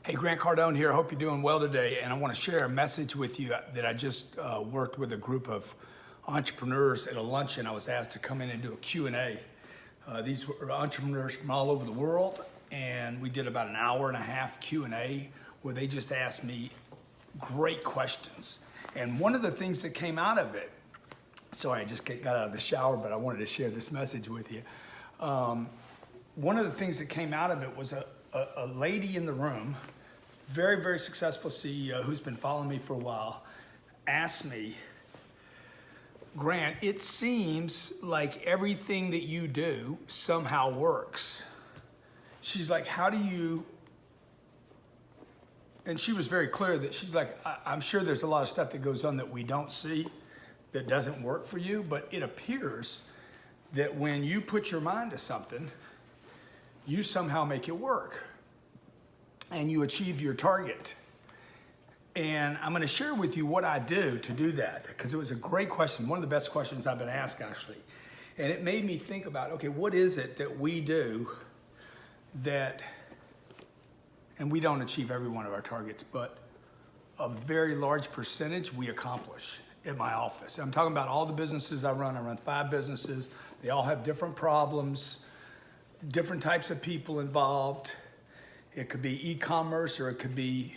Hey, Grant Cardone here. I hope you're doing well today. And I want to share a message with you that I just worked with a group of entrepreneurs at a luncheon. I was asked to come in and do a Q&A. These were entrepreneurs from all over the world. And we did about an hour and a half Q&A where they just asked me great questions. And one of the things that came out of it, sorry, I just got out of the shower, but I wanted to share this message with you. One of the things that came out of it was a lady in the room, very, very successful CEO who's been following me for a while, asked me, Grant, it seems like everything that you do somehow works. She's like, how do you, and she was very clear that she's like, I'm sure there's a lot of stuff that goes on that we don't see that doesn't work for you, but it appears that when you put your mind to something, you somehow make it work and you achieve your target. And I'm gonna share with you what I do to do that, because it was a great question, one of the best questions I've been asked actually. And it made me think about, okay, what is it that we do that, and we don't achieve every one of our targets, but a very large percentage we accomplish at my office. I'm talking about all the businesses I run 5 businesses. They all have different problems, different types of people involved. It could be e-commerce, or it could be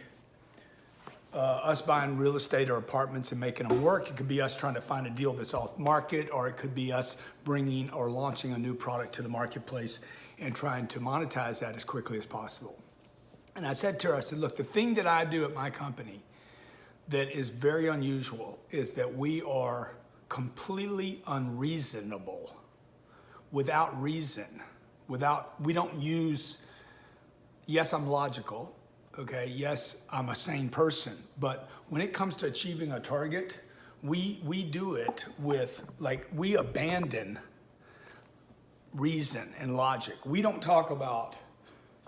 us buying real estate or apartments and making them work. It could be us trying to find a deal that's off market, or it could be us bringing or launching a new product to the marketplace and trying to monetize that as quickly as possible. And I said to her, I said, look, the thing that I do at my company that is very unusual is that we are completely unreasonable, without reason, we don't use, yes, I'm logical, okay, yes, I'm a sane person, but when it comes to achieving a target, we do it with, like, we abandon reason and logic. We don't talk about,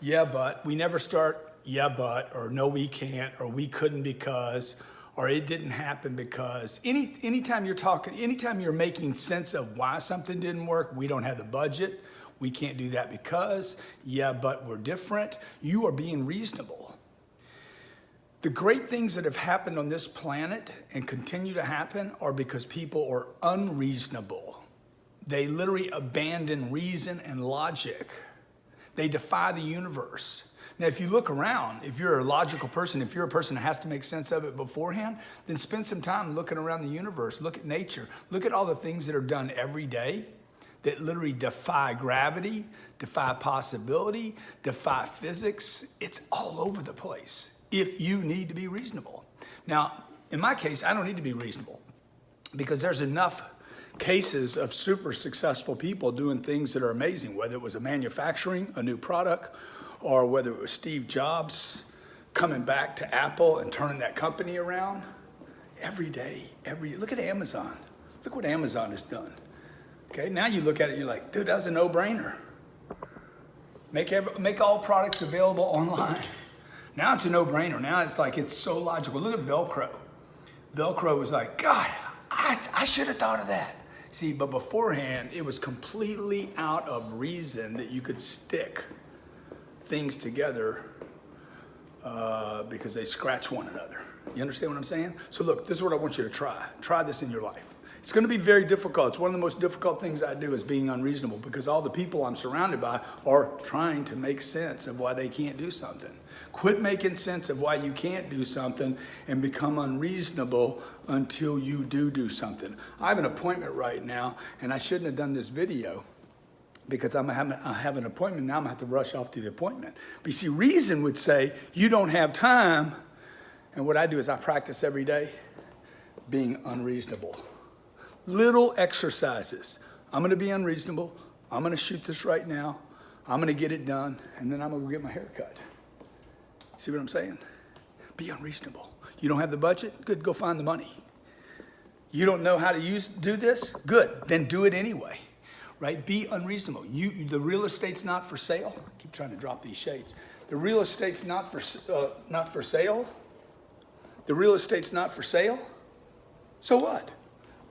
yeah, but, we never start, yeah, but, or no, we can't, or we couldn't because, or it didn't happen because. Anytime you're talking, anytime you're making sense of why something didn't work, we don't have the budget, we can't do that because, yeah, but we're different, you are being reasonable. The great things that have happened on this planet and continue to happen are because people are unreasonable. They literally abandon reason and logic. They defy the universe. Now, if you look around, if you're a logical person, if you're a person that has to make sense of it beforehand, then spend some time looking around the universe, look at nature, look at all the things that are done every day that literally defy gravity, defy possibility, defy physics. It's all over the place if you need to be reasonable. Now, in my case, I don't need to be reasonable because there's enough cases of super successful people doing things that are amazing, whether it was a manufacturing, a new product, or whether it was Steve Jobs coming back to Apple and turning that company around. Every day, look at Amazon. Look what Amazon has done. Okay, now you look at it, you're like, dude, that's a no-brainer. Make all products available online. Now it's a no-brainer. Now it's like, it's so logical. Look at Velcro. Velcro was like, God, I should have thought of that. See, but beforehand, it was completely out of reason that you could stick things together because they scratch one another. You understand what I'm saying? So look, this is what I want you to try. Try this in your life. It's gonna be very difficult. It's one of the most difficult things I do is being unreasonable, because all the people I'm surrounded by are trying to make sense of why they can't do something. Quit making sense of why you can't do something and become unreasonable until you do something. I have an appointment right now, and I shouldn't have done this video because I have an appointment. Now I'm gonna have to rush off to the appointment. But you see, reason would say, you don't have time. And what I do is I practice every day being unreasonable. Little exercises. I'm gonna be unreasonable. I'm gonna shoot this right now. I'm gonna get it done, and then I'm gonna go get my hair cut. See what I'm saying? Be unreasonable. You don't have the budget? Good, go find the money. You don't know how to do this? Good, then do it anyway, right? Be unreasonable. The real estate's not for sale. I keep trying to drop these shades. The real estate's not for sale. The real estate's not for sale. So what?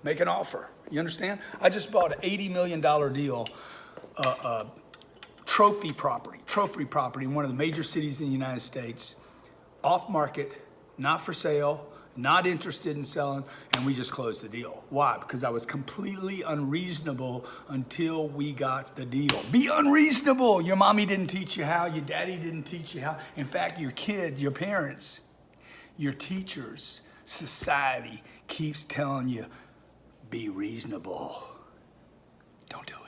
Make an offer. You understand? I just bought an $80 million deal, trophy property in one of the major cities in the United States. off market, not for sale, not interested in selling, and we just closed the deal. Why? Because I was completely unreasonable until we got the deal. Be unreasonable. Your mommy didn't teach you how, your daddy didn't teach you how. In fact, your kids, your parents, your teachers, society keeps telling you, be reasonable. Don't do it.